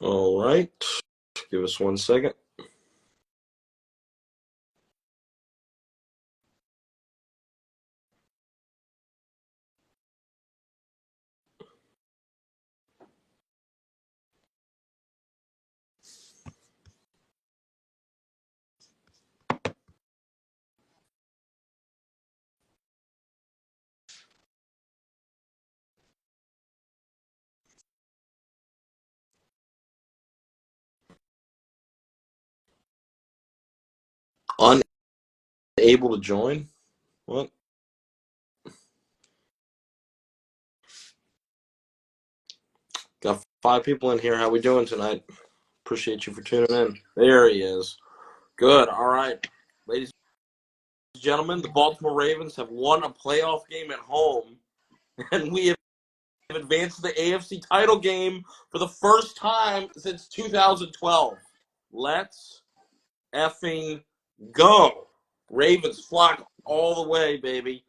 All right. Give us 1 second. Unable to join? What? Got 5 people in here. How we doing tonight? Appreciate you for tuning in. There he is. Good. All right. Ladies and gentlemen, the Baltimore Ravens have won a playoff game at home, and we have advanced to the AFC title game for the first time since 2012. Let's effing go. Ravens flock all the way, baby.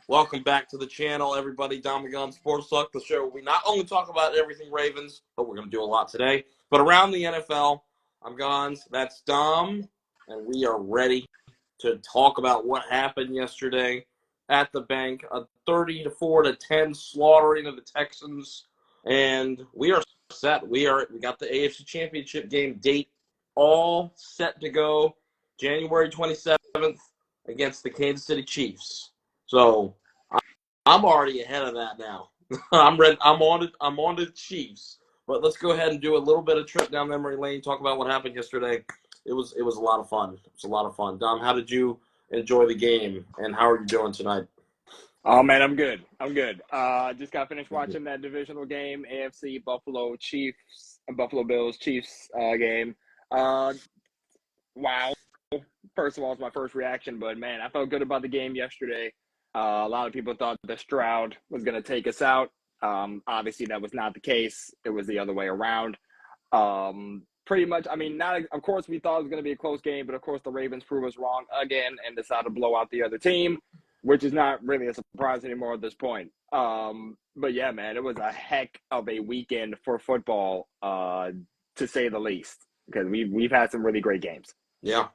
Welcome back to the channel, everybody. Gonz Sportstalk, the show where we not only talk about everything Ravens, but we're going to do a lot today, but around the NFL. I'm Gonz, that's Dom, and we are ready to talk about what happened yesterday at the bank. A 30-4-10 slaughtering of the Texans, and we are set. We got the AFC Championship game date all set to go January 27th against the Kansas City Chiefs. So I'm already ahead of that now. I'm ready. I'm on the Chiefs. But let's go ahead and do a little bit of trip down memory lane. Talk about what happened yesterday. It was a lot of fun. It was a lot of fun. Dom, how did you enjoy the game, and how are you doing tonight? Oh man, I'm good. Just got finished watching that divisional game, AFC Buffalo Bills Chiefs game. Wow. First of all, it's my first reaction, but man, I felt good about the game yesterday. A lot of people thought the Stroud was going to take us out. Obviously, that was not the case. It was the other way around. Pretty much, I mean, of course, we thought it was going to be a close game, but of course, the Ravens proved us wrong again and decided to blow out the other team, which is not really a surprise anymore at this point. But yeah, man, it was a heck of a weekend for football, to say the least, because we've had some really great games. Yeah.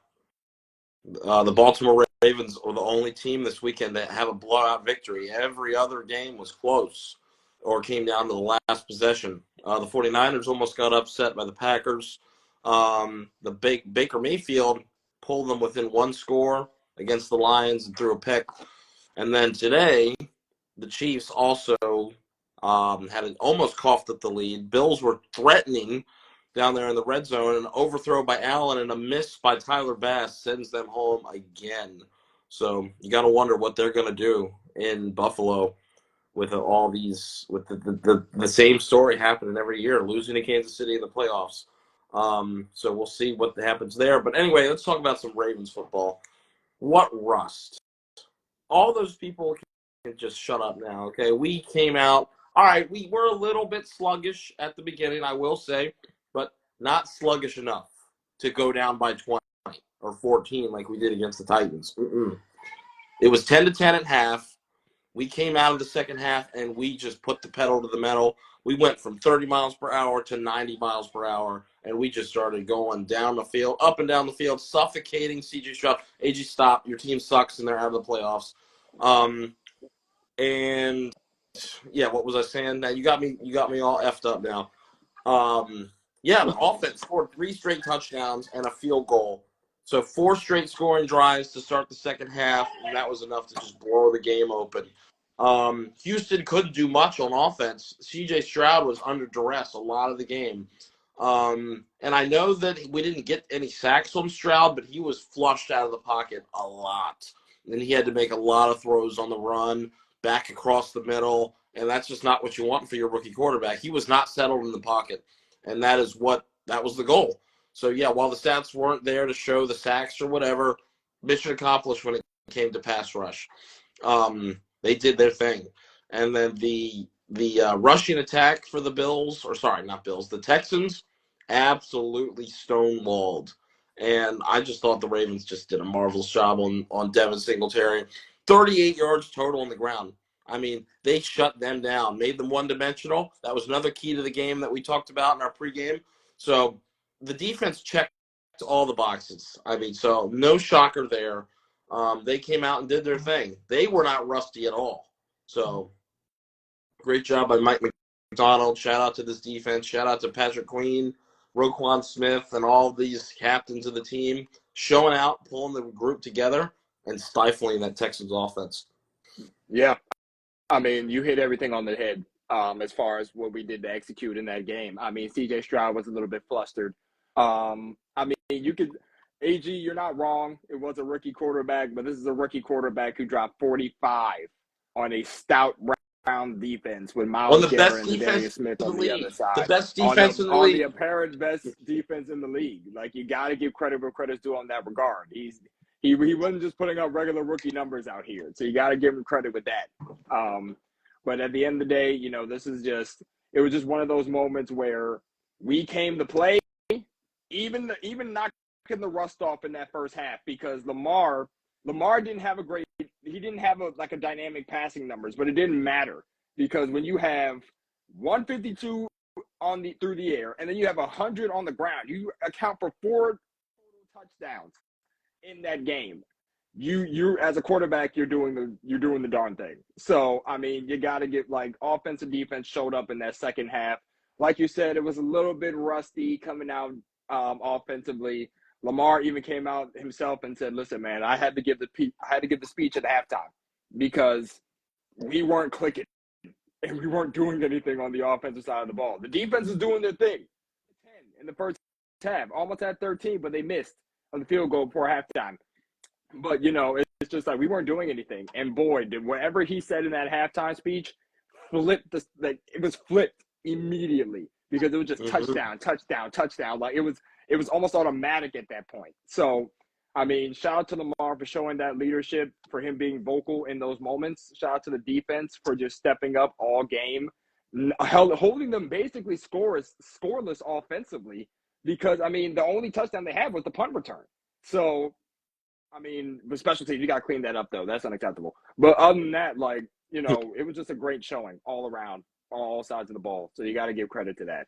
The Baltimore Ravens are the only team this weekend that have a blowout victory. Every other game was close or came down to the last possession. The 49ers almost got upset by the Packers. The Baker Mayfield pulled them within 1 score against the Lions and threw a pick. And then today, the Chiefs also almost coughed up the lead. Bills were threatening down there in the red zone. An overthrow by Allen and a miss by Tyler Bass sends them home again. So you got to wonder what they're going to do in Buffalo with all these, with the same story happening every year, losing to Kansas City in the playoffs. So we'll see what happens there. But anyway, let's talk about some Ravens football. What rust? All those people can just shut up now, okay? We came out. All right, we were a little bit sluggish at the beginning, I will say, but not sluggish enough to go down by 20 or 14 like we did against the Titans. It was 10-10 at half. We came out of the second half, and we just put the pedal to the metal. We went from 30 miles per hour to 90 miles per hour, and we just started going down the field, up and down the field, suffocating C.J. Stroud. AG, stop. Your team sucks, and they're out of the playoffs. And yeah, what was I saying? Now you got me all effed up now. Yeah, the offense scored 3 straight touchdowns and a field goal. So 4 straight scoring drives to start the second half, and that was enough to just blow the game open. Houston couldn't do much on offense. C.J. Stroud was under duress a lot of the game. And I know that we didn't get any sacks from Stroud, but he was flushed out of the pocket a lot. And he had to make a lot of throws on the run, back across the middle, and that's just not what you want for your rookie quarterback. He was not settled in the pocket, and that was the goal. So, yeah, while the stats weren't there to show the sacks or whatever, mission accomplished when it came to pass rush. They did their thing. And then the rushing attack for the the Texans, absolutely stonewalled. And I just thought the Ravens just did a marvelous job on Devin Singletary. 38 yards total on the ground. I mean, they shut them down, made them one-dimensional. That was another key to the game that we talked about in our pregame. So the defense checked all the boxes. I mean, so no shocker there. They came out and did their thing. They were not rusty at all. So great job by Mike McDonald. Shout out to this defense. Shout out to Patrick Queen, Roquan Smith, and all these captains of the team showing out, pulling the group together, and stifling that Texans offense. Yeah. I mean, you hit everything on the head as far as what we did to execute in that game. I mean, C.J. Stroud was a little bit flustered. I mean, you could – AG, you're not wrong. It was a rookie quarterback, but this is a rookie quarterback who dropped 45 on a stout round defense with On Myles the Garrett best and Darius defense Smith in the on the other league. side. The best defense in the on league. the apparent best defense in the league. Like, you got to give credit where credit's due on that regard. He wasn't just putting up regular rookie numbers out here. So you got to give him credit with that. But at the end of the day, you know, it was just one of those moments where we came to play, even knocking the rust off in that first half, because Lamar didn't have a dynamic passing numbers, but it didn't matter, because when you have 152 through the air and then you have 100 on the ground, you account for 4 total touchdowns in that game. You as a quarterback, you're doing the darn thing. So I mean, you got to get, like, offense and defense showed up in that second half. Like you said, it was a little bit rusty coming out offensively. Lamar even came out himself and said, "Listen, man, I had to give the speech at halftime because we weren't clicking and we weren't doing anything on the offensive side of the ball. The defense is doing their thing. 10 in the first half, almost at 13, but they missed on the field goal before halftime." But, you know, it's just like we weren't doing anything. And boy, did whatever he said in that halftime speech it was flipped immediately, because it was just touchdown, touchdown, touchdown. Like it was almost automatic at that point. So, I mean, shout out to Lamar for showing that leadership, for him being vocal in those moments. Shout out to the defense for just stepping up all game, holding them basically scoreless offensively, because, I mean, the only touchdown they had was the punt return. So, I mean, the special teams, you got to clean that up, though. That's unacceptable. But other than that, like, you know, it was just a great showing all around, all sides of the ball. So you got to give credit to that.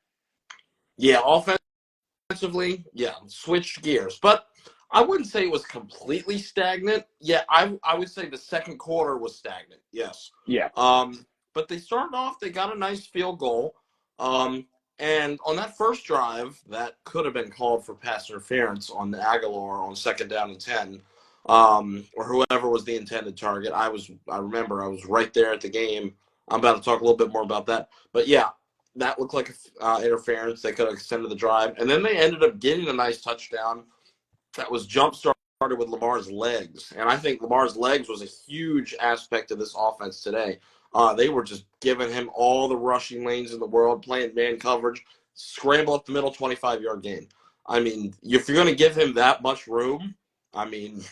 Yeah, offensively, yeah, switched gears. But I wouldn't say it was completely stagnant. Yeah, I would say the second quarter was stagnant, yes. Yeah. But they started off, they got a nice field goal. And on that first drive, that could have been called for pass interference on the Aguilar on 2nd down and 10. Or whoever was the intended target. I remember I was right there at the game. I'm about to talk a little bit more about that. But yeah, that looked like interference. They could have extended the drive. And then they ended up getting a nice touchdown that was jump-started with Lamar's legs. And I think Lamar's legs was a huge aspect of this offense today. They were just giving him all the rushing lanes in the world, playing man coverage, scramble up the middle, 25-yard gain. I mean, if you're going to give him that much room, I mean,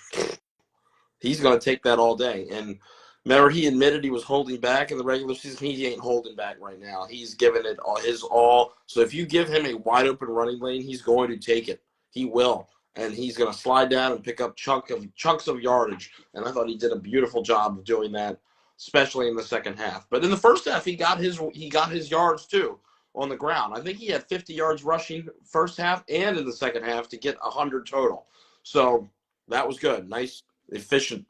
he's going to take that all day. And remember, he admitted he was holding back in the regular season. He ain't holding back right now. He's giving it his all. So if you give him a wide-open running lane, he's going to take it. He will. And he's going to slide down and pick up chunks of yardage. And I thought he did a beautiful job of doing that, especially in the second half. But in the first half, he got his yards too on the ground. I think he had 50 yards rushing first half and in the second half to get 100 total. So that was good. Nice, efficient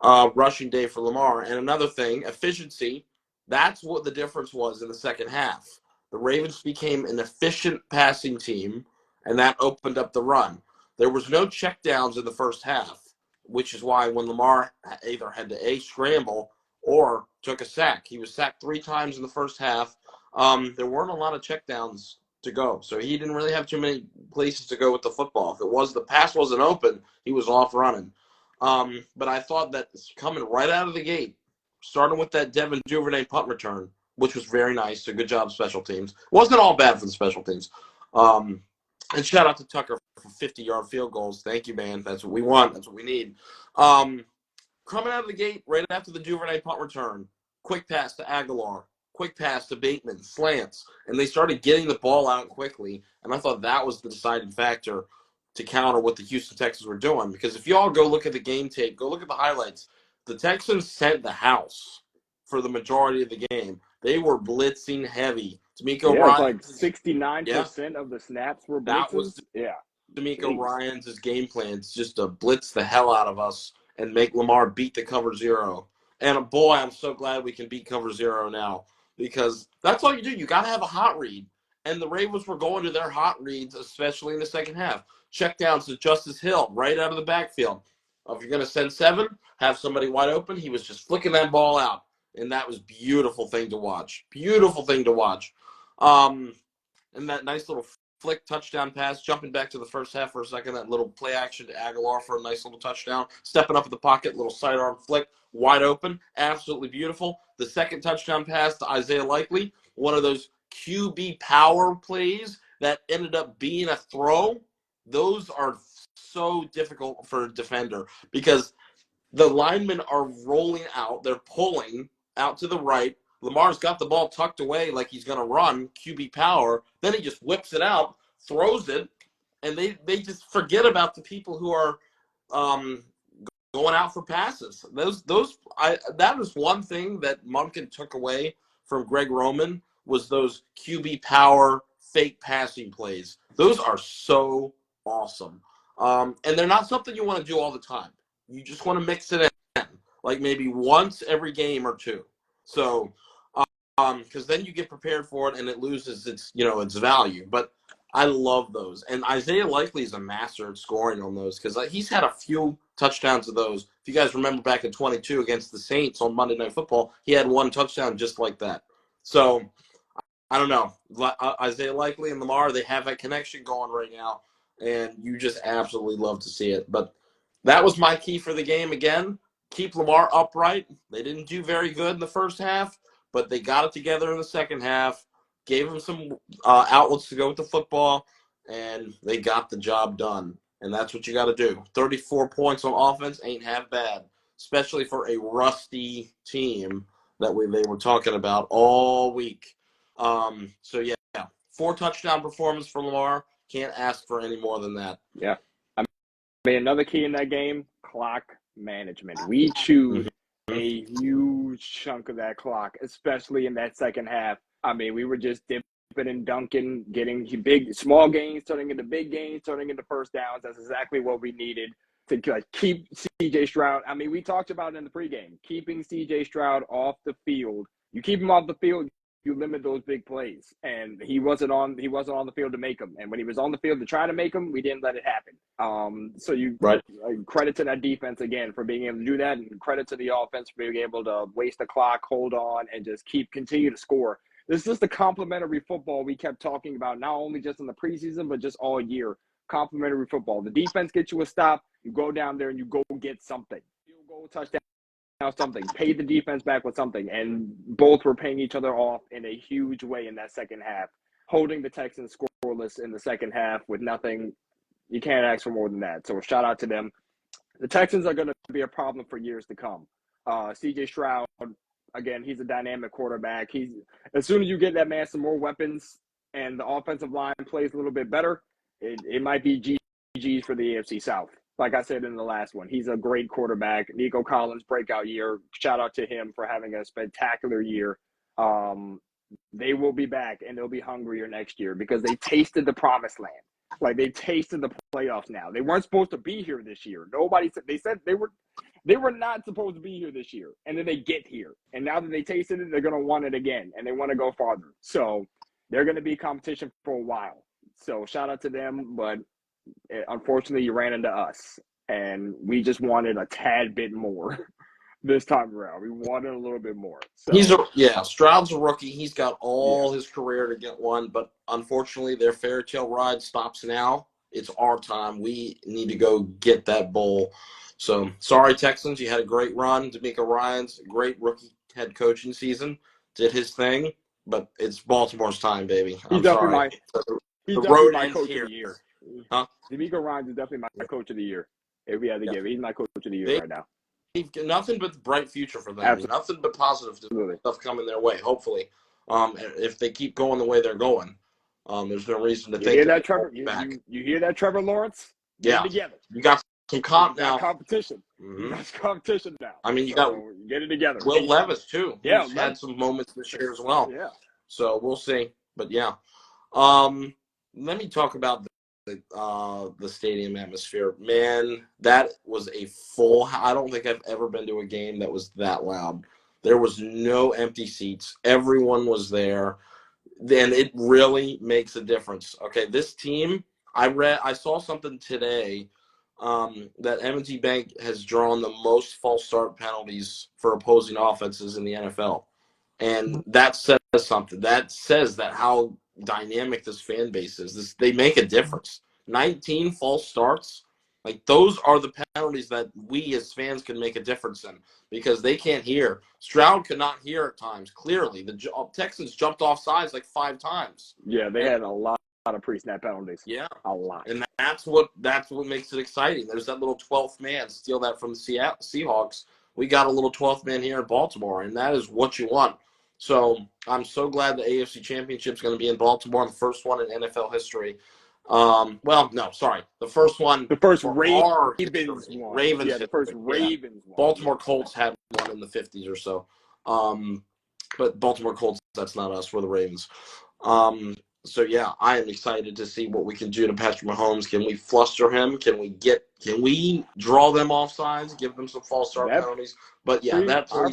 rushing day for Lamar. And another thing, efficiency, that's what the difference was in the second half. The Ravens became an efficient passing team, and that opened up the run. There was no checkdowns in the first half, which is why when Lamar either had to scramble or took a sack. He was sacked 3 times in the first half. There weren't a lot of checkdowns to go, so he didn't really have too many places to go with the football. If the pass wasn't open, he was off running. But I thought that coming right out of the gate, starting with that Devin Duvernay punt return, which was very nice. So good job, special teams. Wasn't all bad for the special teams. And shout out to Tucker for 50-yard field goals. Thank you, man. That's what we want. That's what we need. Coming out of the gate, right after the Duvernay punt return, quick pass to Aguilar, quick pass to Bateman, slants, and they started getting the ball out quickly. And I thought that was the deciding factor to counter what the Houston Texans were doing. Because if y'all go look at the game tape, go look at the highlights, the Texans sent the house for the majority of the game. They were blitzing heavy D'Amico Yeah, it's like Ryans, yeah, 69% of the snaps were that was blitzes. Yeah. D'Amico Jeez. Ryans' game plan is just to blitz the hell out of us and make Lamar beat the cover zero. And boy, I'm so glad we can beat cover zero now because that's all you do. You got to have a hot read. And the Ravens were going to their hot reads, especially in the second half. Check downs to Justice Hill right out of the backfield. If you're going to send 7, have somebody wide open. He was just flicking that ball out. And that was beautiful thing to watch. Beautiful thing to watch. And that nice little flick touchdown pass, jumping back to the first half for a second, that little play action to Aguilar for a nice little touchdown, stepping up in the pocket, little sidearm flick, wide open, absolutely beautiful. The second touchdown pass to Isaiah Likely, one of those QB power plays that ended up being a throw. Those are so difficult for a defender because the linemen are rolling out. They're pulling out to the right. Lamar's got the ball tucked away like he's going to run, QB power. Then he just whips it out, throws it, and they just forget about the people who are going out for passes. That was one thing that Monken took away from Greg Roman was those QB power fake passing plays. Those are so awesome. And they're not something you want to do all the time. You just want to mix it in, like maybe once every game or two. So, because then you get prepared for it and it loses its value. But I love those, and Isaiah Likely is a master at scoring on those because he's had a few touchdowns of those. If you guys remember back in 22 against the Saints on Monday Night Football, he had one touchdown just like that. So I don't know. Isaiah Likely and Lamar, they have that connection going right now, and you just absolutely love to see it. But that was my key for the game again. Keep Lamar upright. They didn't do very good in the first half, but they got it together in the second half, gave him some outlets to go with the football, and they got the job done. And that's what you got to do. 34 points on offense ain't half bad, especially for a rusty team that they were talking about all week. So, yeah, 4 touchdown performance for Lamar. Can't ask for any more than that. Yeah. I mean, another key in that game, clock management. We chewed a huge chunk of that clock, especially in that second half. I mean, we were just dipping and dunking, getting small gains, turning into big gains, turning into first downs. That's exactly what we needed to keep C.J. Stroud. I mean, we talked about it in the pregame, keeping C.J. Stroud off the field. You keep him off the field, you limit those big plays. And he wasn't on the field to make them. And when he was on the field to try to make them, we didn't let it happen. So you credit to that defense again for being able to do that, and credit to the offense for being able to waste the clock, hold on, and just continue to score. This is the complementary football we kept talking about, not only just in the preseason, but just all year. Complementary football. The defense gets you a stop, you go down there and you go get something. Field goal, touchdown, something. Pay the defense back with something. And both were paying each other off in a huge way in that second half. Holding the Texans scoreless in the second half with nothing. You can't ask for more than that. So shout out to them. The Texans are going to be a problem for years to come. C.J. Stroud, again, he's a dynamic quarterback. As soon as you get that man some more weapons and the offensive line plays a little bit better, it might be GG's for the AFC South. Like I said in the last one, he's a great quarterback. Nico Collins, breakout year. Shout out to him for having a spectacular year. They will be back, and they'll be hungrier next year because they tasted the promised land. Like, they tasted the playoffs now. They weren't supposed to be here this year. They said they were not supposed to be here this year. And then they get here. And now that they tasted it, they're going to want it again. And they want to go farther. So they're going to be competition for a while. So shout out to them. But unfortunately, you ran into us. And we just wanted a tad bit more this time around. We wanted a little bit more. So Stroud's a rookie. He's got all his career to get one, but unfortunately their fairy tale ride stops now. It's our time. We need to go get that bowl. So sorry, Texans, you had a great run. D'Amico Ryans, great rookie head coaching season, did his thing, but it's Baltimore's time, baby. I'm sorry. He's road my ends coach here. of the year. Huh? D'Amico Ryans is definitely my coach of the year. If we had to give, he's my coach of the year right now. Nothing but bright future for them. Absolutely. Nothing but positive stuff coming their way, hopefully. If they keep going the way they're going, there's no reason to think hear that, Trevor? You hear that, Trevor Lawrence? Get it together. You got some competition. Mm-hmm. You got competition now. I mean, you got get it together. Will Levis too. He's had some moments this year as well. Yeah. So we'll see. But yeah, let me talk about the stadium atmosphere. Man, that was a full. I don't think I've ever been to a game that was that loud. There was no empty seats. Everyone was there. Then it really makes a difference. Okay, this team, I saw something today that M&T Bank has drawn the most false start penalties for opposing offenses in the NFL, and that says something. That says that how dynamic this fan base is. They make a difference. 19 false starts, like those are the penalties that we as fans can make a difference in because they can't hear. Stroud could not hear at times. Clearly, the Texans jumped off sides like 5 times. Yeah, they had a lot of pre-snap penalties. Yeah, a lot. and that's what makes it exciting. There's that little 12th man. Steal that from the Seahawks. We got a little 12th man here in Baltimore, and that is what you want. So I'm so glad the AFC Championship is going to be in Baltimore, the first one in NFL history. Well, no, sorry, the first one. The first for Ravens one. Ravens. Yeah, the first history. Ravens one. Baltimore Colts had one in the 50s or so. But Baltimore Colts, that's not us. We're the Ravens. So yeah, I am excited to see what we can do to Patrick Mahomes. Can we fluster him? Can we draw them off sides, give them some false start penalties? But yeah, that's our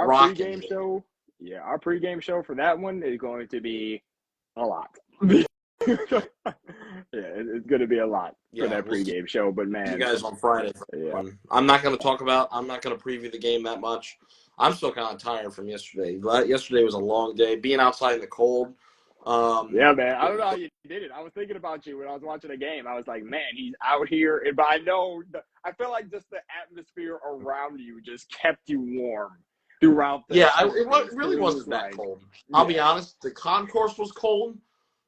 pregame show. Yeah, our pregame show for that one is going to be a lot. Yeah, it's going to be a lot for that pregame show. But man, you guys on Friday. Yeah. I'm not going to preview the game that much. I'm still kind of tired from yesterday. Yesterday was a long day. Being outside in the cold. Yeah, man. I don't know how you did it. I was thinking about you when I was watching the game. I was like, man, he's out here. But I feel like just the atmosphere around you just kept you warm throughout the it really wasn't that cold. I'll be honest. The concourse was cold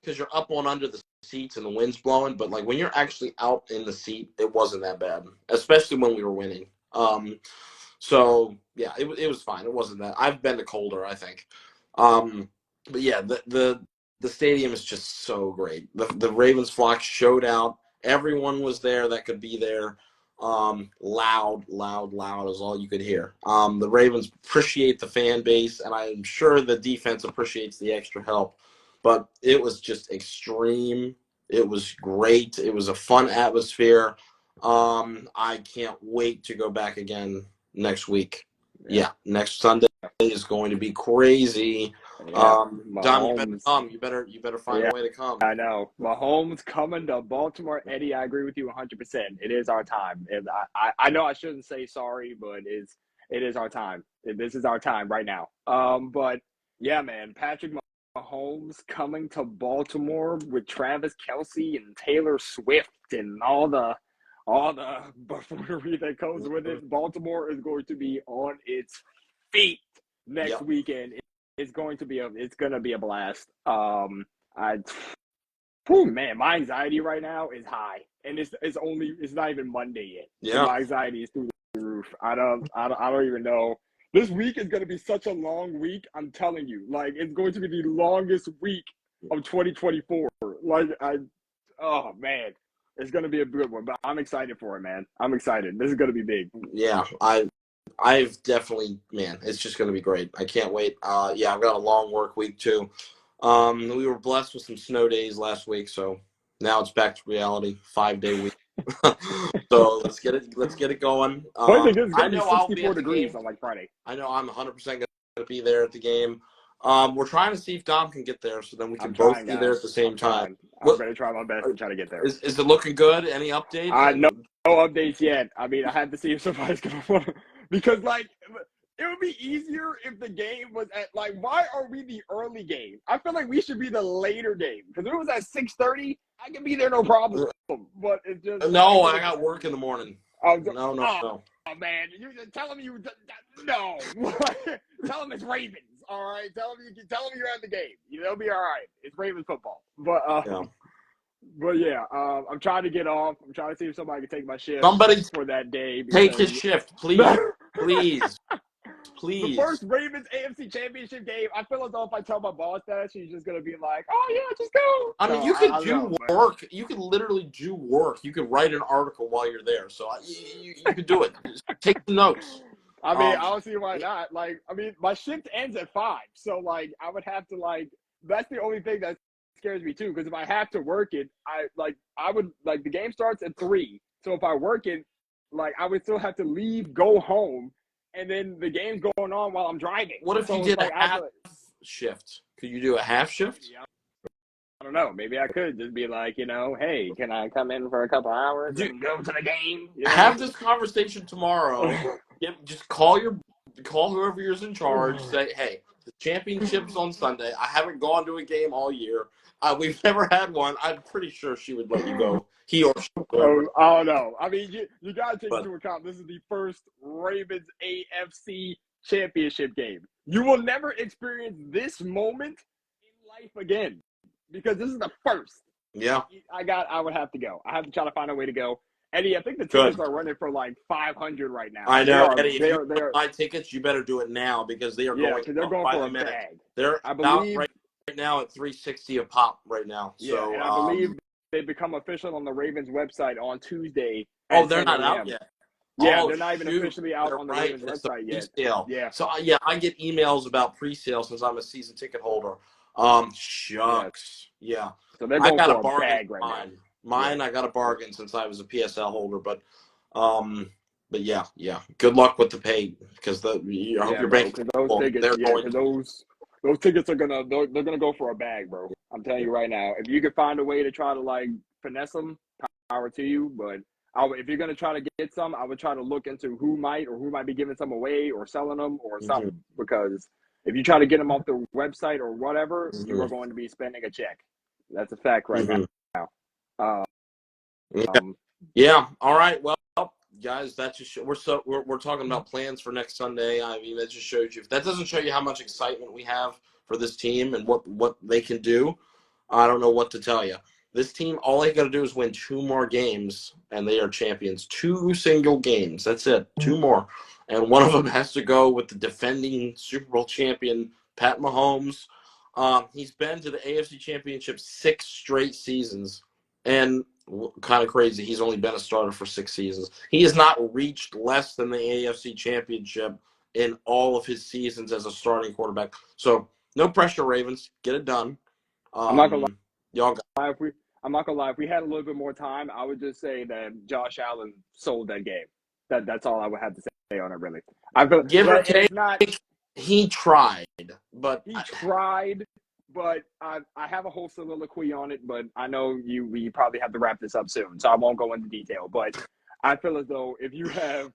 because you're up on under the seats and the wind's blowing. But like when you're actually out in the seat, it wasn't that bad, especially when we were winning. So yeah, it was fine. It wasn't that. I've been to colder, I think. But yeah, the stadium is just so great. The Ravens flock showed out. Everyone was there that could be there. Loud is all you could hear. The Ravens appreciate the fan base, and I'm sure the defense appreciates the extra help. But it was just extreme. It was great. It was a fun atmosphere. I can't wait to go back again next week. Yeah, next Sunday is going to be crazy. Yeah, Dom, you better find a way to come. I know. Mahomes coming to Baltimore. Eddie, I agree with you 100%. It is our time. And I know I shouldn't say sorry, but it is our time. This is our time right now. But yeah, man, Patrick Mahomes coming to Baltimore with Travis Kelce and Taylor Swift and all the buffoonery that goes with it. Baltimore is going to be on its feet next weekend. It's going to be a blast. Man, my anxiety right now is high, and it's not even Monday yet. Yeah, my anxiety is through the roof. I don't even know. This week is going to be such a long week. I'm telling you, like it's going to be the longest week of 2024. Oh man, it's going to be a good one. But I'm excited for it, man. I'm excited. This is going to be big. Yeah, I've definitely, man, it's just going to be great. I can't wait. I've got a long work week too. We were blessed with some snow days last week, so now it's back to reality. 5-day week. So let's get it going. I know I'll be 64 degrees on like Friday. I know I'm 100% going to be there at the game. We're trying to see if Dom can get there, so then we can both be there at the same time. I'm going to try my best to try to get there. Is it looking good? Any updates? No updates yet. I mean, I had to see if somebody's going to because like it would be easier if the game was at like. Why are we the early game? I feel like we should be the later game because if it was at 6:30, I can be there no problem. But it's just no. I got work in the morning. No. Oh man, you're telling me no. Tell them it's Ravens. All right, tell them you're at the game. They'll be all right. It's Ravens football. But I'm trying to get off. I'm trying to see if somebody can take my shift. Somebody for that day. Take his shift, please. Please. The first Ravens AFC Championship game. I feel as though if I tell my boss that, she's just gonna be like, "Oh yeah, just go." I mean, you could do work. You could literally do work. You could write an article while you're there. So you could do it. Just take the notes. I mean, I don't see why not. Like, I mean, my shift ends at 5, so like, I would have to like that's the only thing that scares me too. Because if I have to work it, I would like the game starts at 3. So if I work it, like I would still have to leave, go home, and then the game's going on while I'm driving. What if you So it's did like a half shift? Could you do a half shift? I don't know. Maybe I could just be like, hey, can I come in for a couple hours Dude, and go to the game? have this conversation tomorrow. Just call whoever you're in charge. Say, hey, the championship's on Sunday. I haven't gone to a game all year. We've never had one. I'm pretty sure she would let you go. He or she. I don't know. I mean, you got to take into account this is the first Ravens AFC championship game. You will never experience this moment in life again because this is the first. Yeah. I would have to go. I have to try to find a way to go. Eddie, I think the tickets are running for like $500 right now. I know, Eddie. If you buy tickets, you better do it now because they are going for a bag. They're about right now at $360 a pop right now. Yeah, so and I believe they become official on the Ravens website on Tuesday. Oh, they're not out yet. Yeah, they're not even officially out on the Ravens website yet. Yeah. So I get emails about pre-sale since I'm a season ticket holder. Shucks. Yeah. So they're going for a bag right now. Mine, I got a bargain since I was a PSL holder, but yeah. Good luck with the pay because I hope you're banking. Those tickets are gonna go for a bag, bro. I'm telling you right now. If you could find a way to try to like finesse them, power to you. But if you're gonna try to get some, I would try to look into who might be giving some away or selling them or something. Because if you try to get them off the website or whatever, you are going to be spending a check. That's a fact right now. Yeah. All right. Well, guys, that's just we're talking about plans for next Sunday. I mean, that just shows you. If that doesn't show you how much excitement we have for this team and what they can do, I don't know what to tell you. This team, all they got to do is win 2 more games, and they are champions. 2 single games. That's it. 2 more, and one of them has to go with the defending Super Bowl champion Pat Mahomes. He's been to the AFC Championship 6 straight seasons, and kind of crazy. He's only been a starter for 6 seasons. He has not reached less than the AFC Championship in all of his seasons as a starting quarterback. So no pressure, Ravens. Get it done. I'm not gonna lie. I'm not gonna lie. If we had a little bit more time, I would just say that Josh Allen sold that game. That's all I would have to say on it. Really, I feel give or take. He tried, but But I have a whole soliloquy on it, but I know we probably have to wrap this up soon, so I won't go into detail. But I feel as though if you have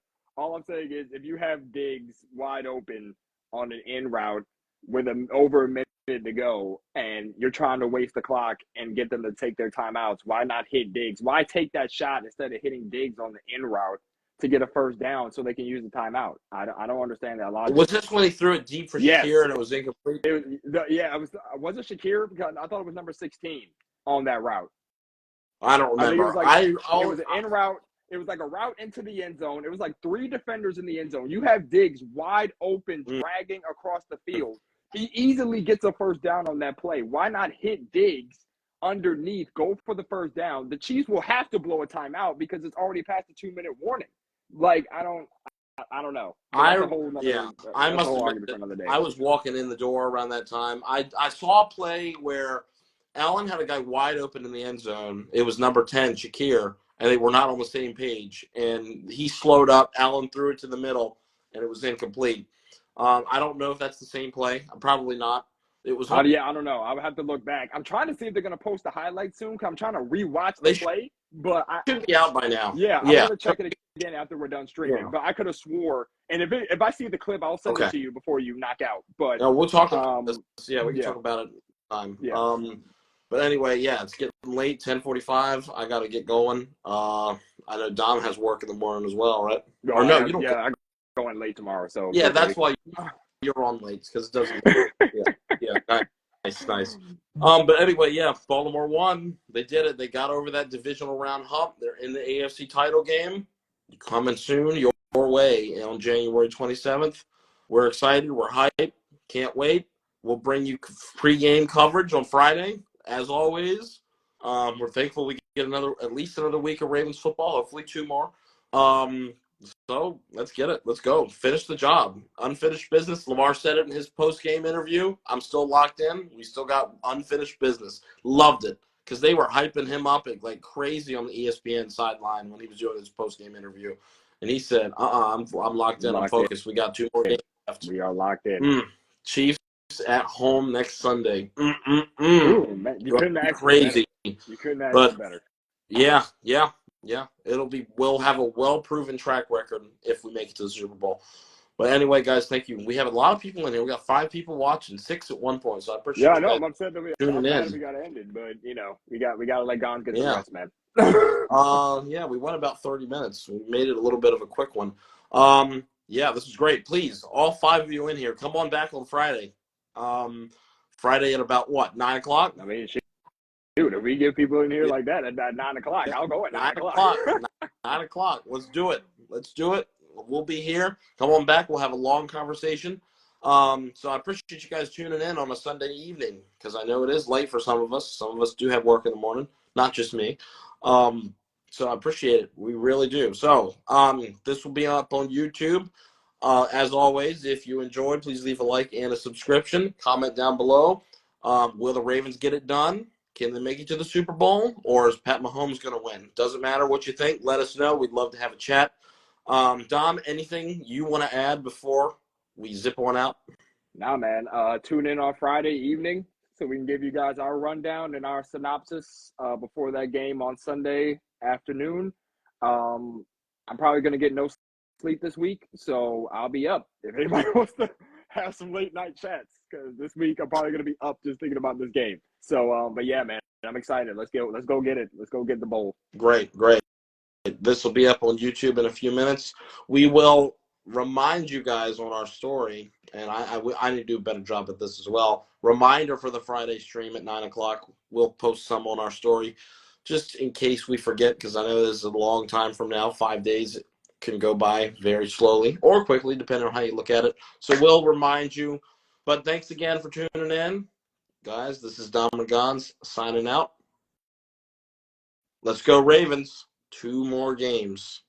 Diggs wide open on an in route with over a minute to go, and you're trying to waste the clock and get them to take their timeouts, why not hit Diggs? Why take that shot instead of hitting Diggs on the in route to get a first down so they can use the timeout? I don't understand that logic. Was this when he threw it deep for Shakir and it was incomplete? Was it Shakir? Because I thought it was number 16 on that route. I don't remember. It was an in route. It was like a route into the end zone. It was like 3 defenders in the end zone. You have Diggs wide open, dragging across the field. He easily gets a first down on that play. Why not hit Diggs underneath, go for the first down? The Chiefs will have to blow a timeout because it's already past the 2-minute warning. Like, I don't know. I must admit, I was walking in the door around that time. I saw a play where Allen had a guy wide open in the end zone. It was number 10, Shakir, and they were not on the same page. And he slowed up. Allen threw it to the middle, and it was incomplete. I don't know if that's the same play. Probably not. It was. I don't know. I would have to look back. I'm trying to see if they're going to post the highlights soon because I'm trying to rewatch the play. But I should be out by now. Yeah, I'm going to check it again after we're done streaming. Yeah. But I could have swore. And if I see the clip, I'll send it to you before you knock out. But no, we'll talk about this. Yeah, we can talk about it time. Yeah. But anyway, it's getting late, 10:45. I got to get going. I know Dom has work in the morning as well, right? Or no, you don't. Yeah, I'm going late tomorrow. So yeah, that's why you're on late because it doesn't. Yeah. Nice. But anyway, Baltimore won. They did it. They got over that divisional round hump. They're in the AFC title game. Coming soon your way on January 27th. We're excited. We're hyped. Can't wait. We'll bring you pre-game coverage on Friday, as always. We're thankful we get at least another week of Ravens football. Hopefully 2 more. So let's get it. Let's go. Finish the job. Unfinished business. Lamar said it in his post-game interview. I'm still locked in. We still got unfinished business. Loved it because they were hyping him up like crazy on the ESPN sideline when he was doing his post-game interview. And he said, I'm locked in. I'm Locked in. focused. We got 2 more games left. We are locked in. Chiefs at home next Sunday. Ooh, man, you couldn't ask for Crazy. better. You couldn't ask But for better. yeah. We'll have a well-proven track record if we make it to the Super Bowl. But anyway, guys, thank you. We have a lot of people in here. We got 5 people watching, 6 at one point. So I appreciate Yeah, I you know. guys I'm upset that we got to end it, but we got to let Gonz get some rest, man. We went about 30 minutes. We made it a little bit of a quick one. This is great. Please, all 5 of you in here, come on back on Friday. Friday at about what, 9 o'clock? I mean, dude, if we get people in here like that at 9 o'clock, I'll go at 9 o'clock. 9 o'clock. Let's do it. We'll be here. Come on back. We'll have a long conversation. So I appreciate you guys tuning in on a Sunday evening because I know it is late for some of us. Some of us do have work in the morning, not just me. So I appreciate it. We really do. So this will be up on YouTube. As always, if you enjoyed, please leave a like and a subscription. Comment down below. Will the Ravens get it done? Can they make it to the Super Bowl? Or is Pat Mahomes going to win? Doesn't matter what you think. Let us know. We'd love to have a chat. Dom, anything you want to add before we zip one out? Nah, man. Tune in on Friday evening so we can give you guys our rundown and our synopsis before that game on Sunday afternoon. I'm probably going to get no sleep this week, so I'll be up if anybody wants to have some late night chats because this week I'm probably going to be up just thinking about this game. So, but yeah, man, I'm excited. Let's go get it. Let's go get the bowl. Great. This will be up on YouTube in a few minutes. We will remind you guys on our story, and I need to do a better job at this as well. Reminder for the Friday stream at 9 o'clock. We'll post some on our story just in case we forget because I know this is a long time from now. 5 days can go by very slowly or quickly, depending on how you look at it. So we'll remind you. But thanks again for tuning in. Guys, this is Dom and Gonz signing out. Let's go Ravens. 2 more games.